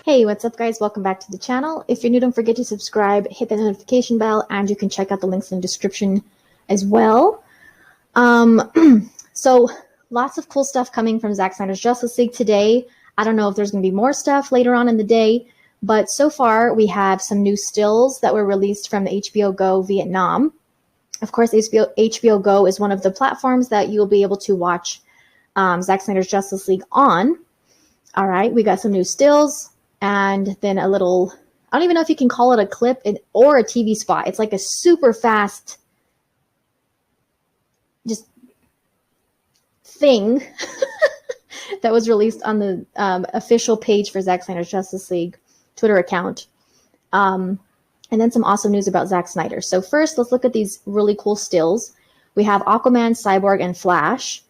Hey, what's up, guys? Welcome back to the channel. If you're new, don't forget to subscribe, hit the notification bell, and you can check out the links in the description as well. So lots of cool stuff coming from Zack Snyder's Justice League today. I don't know if there's going to be more stuff later on in the day, but so far we have some new stills that were released from the HBO Go Vietnam. Of course, HBO Go is one of the platforms that you'll be able to watch Zack Snyder's Justice League on. All right, we got some new stills and then a little, I don't even know if you can call it a clip or a TV spot. It's like a super fast just thing that was released on the official page for Zack Snyder's Justice League Twitter account. And then some awesome news about Zack Snyder. So first, let's look at these really cool stills. We have Aquaman, Cyborg, and Flash.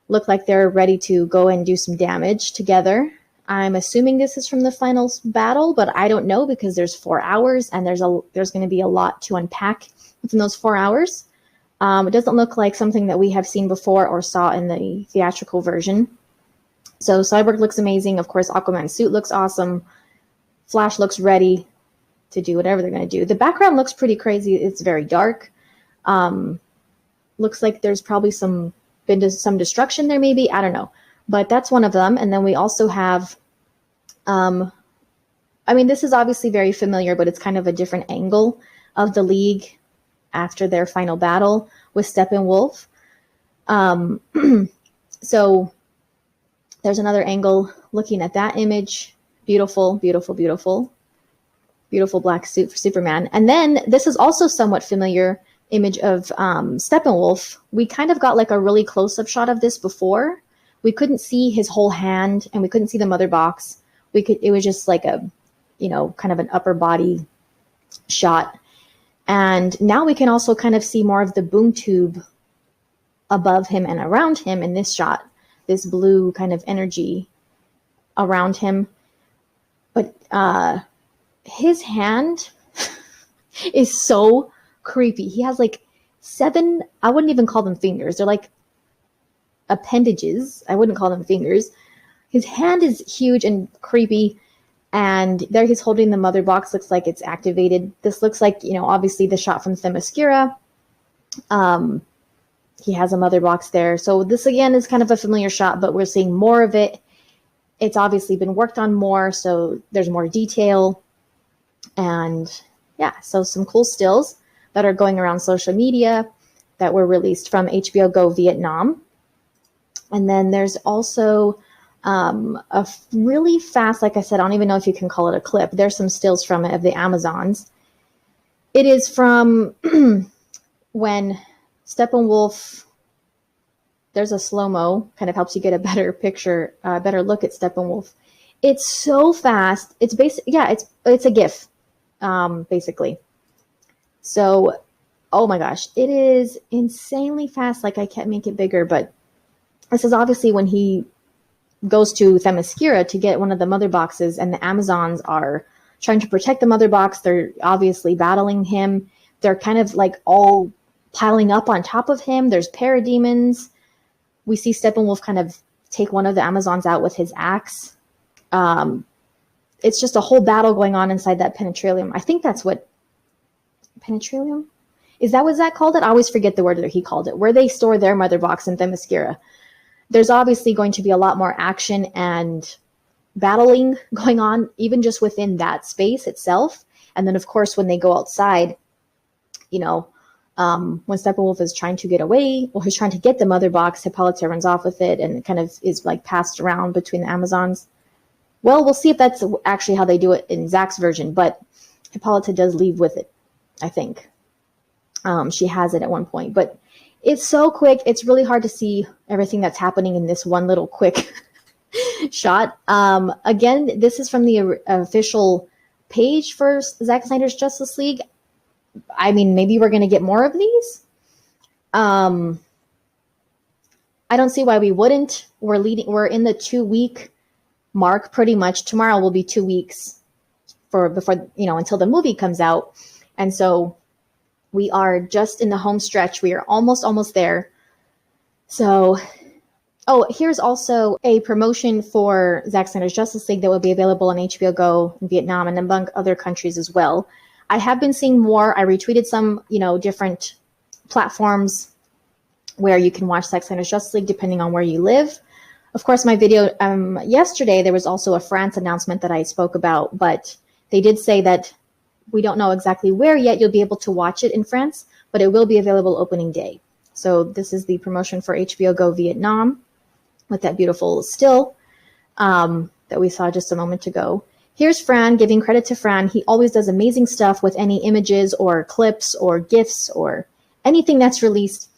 Look like they're ready to go and do some damage together. I'm assuming this is from the final battle, but I don't know because there's 4 hours and there's going to be a lot to unpack within those 4 hours. It doesn't look like something that we have seen before or saw in the theatrical version. So Cyborg looks amazing. Of course, Aquaman's suit looks awesome. Flash looks ready to do whatever they're going to do. The background looks pretty crazy. It's very dark. Looks like there's probably some destruction there maybe. I don't know. But that's one of them. And then we also have, this is obviously very familiar, but it's kind of a different angle of the League after their final battle with Steppenwolf. So there's another angle looking at that image. Beautiful, beautiful, beautiful. Beautiful black suit for Superman. And then this is also somewhat familiar image of Steppenwolf. We kind of got like a really close-up shot of this before. We couldn't see his whole hand and we couldn't see the mother box. It was just like a, kind of an upper body shot. And now we can also kind of see more of the boom tube above him and around him in this shot, this blue kind of energy around him. But his hand is so creepy. He has like 7, I wouldn't even call them fingers. They're like appendages. I wouldn't call them fingers. His hand is huge and creepy. And there he's holding the mother box. Looks like it's activated. This looks like, obviously the shot from Themyscira. He has a mother box there. So this again is kind of a familiar shot, but we're seeing more of it. It's obviously been worked on more, so there's more detail. And yeah, so some cool stills that are going around social media that were released from HBO Go Vietnam. And then there's also a really fast, like I said, I don't even know if you can call it a clip. There's some stills from it of the Amazons. It is from when Steppenwolf, there's a slow-mo, kind of helps you get a better picture, better look at Steppenwolf. It's so fast. It's it's a GIF, basically. So, oh my gosh, it is insanely fast. Like I can't make it bigger, but this is obviously when he goes to Themyscira to get one of the mother boxes, and the Amazons are trying to protect the mother box. They're obviously battling him. They're kind of like all piling up on top of him. There's parademons. We see Steppenwolf kind of take one of the Amazons out with his axe. It's just a whole battle going on inside that penetralium. I think that's what penetralium? Is that what Zach called it? I always forget the word that he called it, where they store their mother box in Themyscira. There's obviously going to be a lot more action and battling going on, even just within that space itself. And then, of course, when they go outside, when Steppenwolf is trying to get away, or he's trying to get the mother box, Hippolyta runs off with it and it kind of is like passed around between the Amazons. Well, we'll see if that's actually how they do it in Zack's version, but Hippolyta does leave with it, I think. She has it at one point, but it's so quick. It's really hard to see everything that's happening in this one little quick shot. Again, this is from the official page for Zack Snyder's Justice League. I mean, maybe we're going to get more of these. I don't see why we wouldn't. We're in the 2-week mark pretty much. Tomorrow will be 2 weeks before until the movie comes out. And so we are just in the home stretch. We are almost there. So Oh, here's also a promotion for Zack Snyder's Justice League that will be available on HBO Go in Vietnam and among other countries as well. I have been seeing more. I retweeted some, different platforms where you can watch Zack Snyder's Justice League depending on where you live. Of course, my video yesterday, there was also a France announcement that I spoke about, but they did say that we don't know exactly where yet you'll be able to watch it in France, but it will be available opening day. So this is the promotion for HBO Go Vietnam with that beautiful still that we saw just a moment ago. Here's Fran, giving credit to Fran. He always does amazing stuff with any images or clips or GIFs or anything that's released.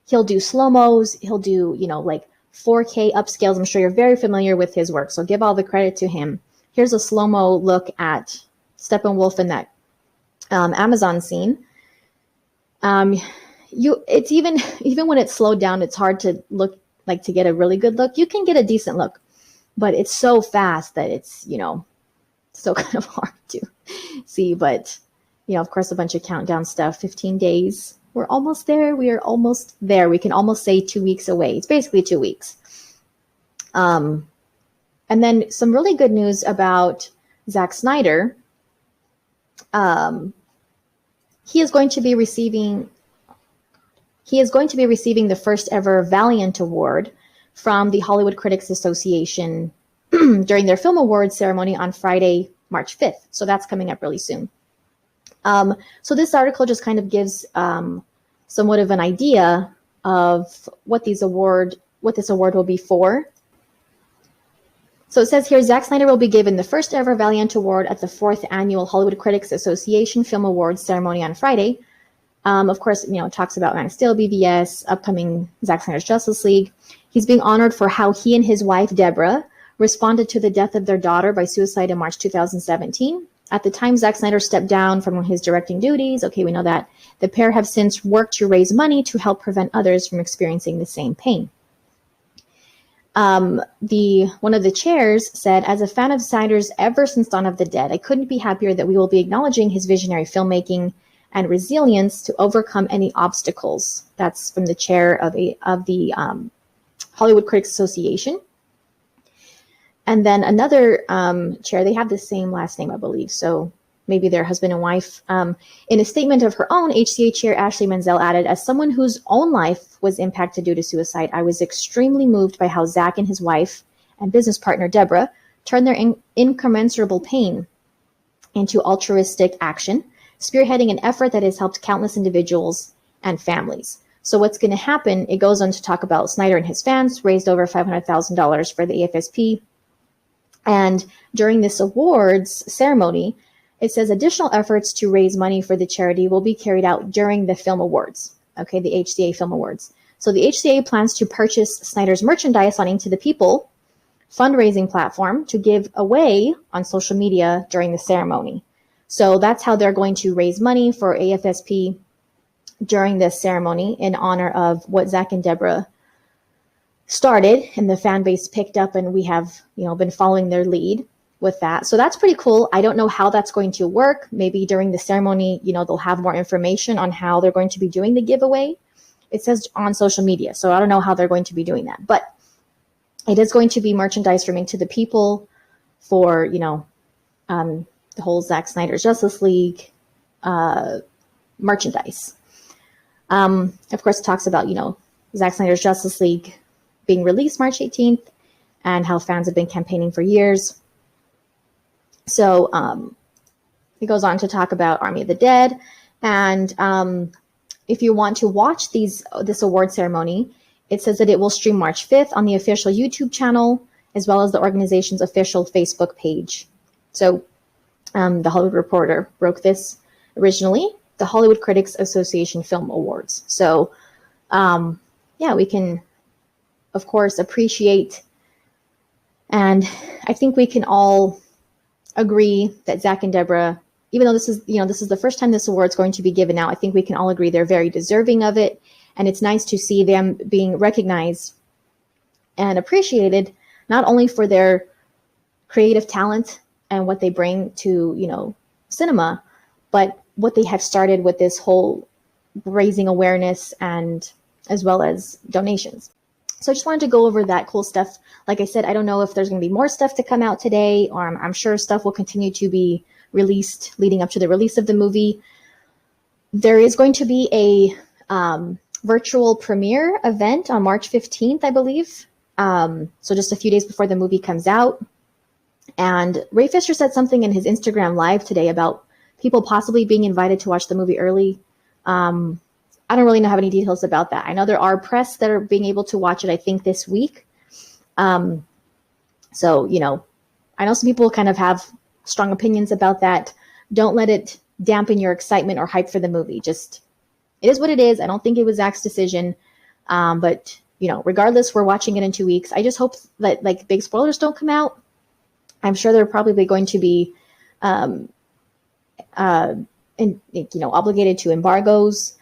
He'll do slow-mos. He'll do, like 4K upscales. I'm sure you're very familiar with his work, so give all the credit to him. Here's a slow-mo look at Steppenwolf in that Amazon scene. It's even when it's slowed down, it's hard to look like to get a really good look. You can get a decent look, but it's so fast that it's, so kind of hard to see. But, of course, a bunch of countdown stuff, 15 days. We're almost there. We are almost there. We can almost say 2 weeks away. It's basically 2 weeks. And then some really good news about Zack Snyder. He is going to be receiving the first ever Valiant Award from the Hollywood Critics Association during their Film Awards ceremony on Friday, March 5th. So that's coming up really soon. So this article just kind of gives somewhat of an idea of what this award will be for. So it says here, Zack Snyder will be given the first ever Valiant Award at the 4th Annual Hollywood Critics Association Film Awards ceremony on Friday. Of course, it talks about Man of Steel, BVS, upcoming Zack Snyder's Justice League. He's being honored for how he and his wife, Deborah, responded to the death of their daughter by suicide in March 2017. At the time Zack Snyder stepped down from his directing duties, okay, we know that, the pair have since worked to raise money to help prevent others from experiencing the same pain. One of the chairs said, as a fan of Snyder's ever since Dawn of the Dead, I couldn't be happier that we will be acknowledging his visionary filmmaking and resilience to overcome any obstacles. That's from the chair of the Hollywood Critics Association. And then another chair, they have the same last name, I believe, so maybe they're husband and wife. In a statement of her own, HCA chair Ashley Menzel added, as someone whose own life was impacted due to suicide, I was extremely moved by how Zack and his wife and business partner, Deborah, turned their incommensurable pain into altruistic action, spearheading an effort that has helped countless individuals and families. So what's going to happen, it goes on to talk about Snyder and his fans raised over $500,000 for the AFSP. And during this awards ceremony, it says additional efforts to raise money for the charity will be carried out during the film awards, okay, the HCA Film Awards. So the HCA plans to purchase Snyder's merchandise on Into the People fundraising platform to give away on social media during the ceremony. So that's how they're going to raise money for AFSP during this ceremony in honor of what Zack and Deborah started and the fan base picked up, and we have, been following their lead with that. So that's pretty cool. I don't know how that's going to work. Maybe during the ceremony, they'll have more information on how they're going to be doing the giveaway. It says on social media, so I don't know how they're going to be doing that. But it is going to be merchandise from Into the People for, the whole Zack Snyder's Justice League merchandise. Of course, it talks about, Zack Snyder's Justice League being released March 18th and how fans have been campaigning for years. So it goes on to talk about Army of the Dead. And if you want to watch this award ceremony, it says that it will stream March 5th on the official YouTube channel, as well as the organization's official Facebook page. So the Hollywood Reporter broke this originally, the Hollywood Critics Association Film Awards. So we can, of course, appreciate, and I think we can all agree that Zack and Deborah, even though this is the first time this award is going to be given out, I think we can all agree they're very deserving of it. And it's nice to see them being recognized and appreciated, not only for their creative talent and what they bring to, cinema, but what they have started with this whole raising awareness and as well as donations. So I just wanted to go over that cool stuff. Like I said, I don't know if there's going to be more stuff to come out today, or I'm sure stuff will continue to be released leading up to the release of the movie. There is going to be a virtual premiere event on March 15th, I believe. So just a few days before the movie comes out. And Ray Fisher said something in his Instagram live today about people possibly being invited to watch the movie early. I don't really have any details about that. I know there are press that are being able to watch it, I think, this week. So, you know, I know some people kind of have strong opinions about that. Don't let it dampen your excitement or hype for the movie. Just, it is what it is. I don't think it was Zack's decision. But, you know, regardless, we're watching it in 2 weeks. I just hope that, like, big spoilers don't come out. I'm sure they're probably going to be, obligated to embargoes.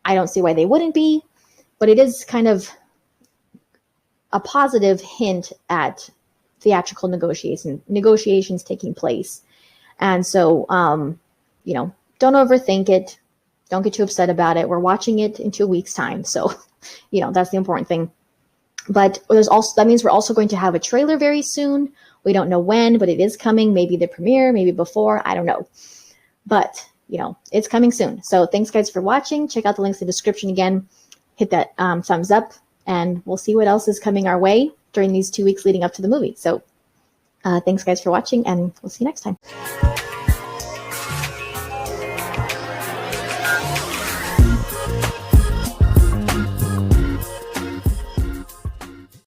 I don't see why they wouldn't be, but it is kind of a positive hint at theatrical negotiations taking place. And so, don't overthink it. Don't get too upset about it. We're watching it in 2 weeks' time. So, that's the important thing. But that means we're also going to have a trailer very soon. We don't know when, but it is coming. Maybe the premiere, maybe before. I don't know. But, it's coming soon. So thanks, guys, for watching. Check out the links in the description again. Hit that thumbs up, and we'll see what else is coming our way during these 2 weeks leading up to the movie. So thanks, guys, for watching, and we'll see you next time.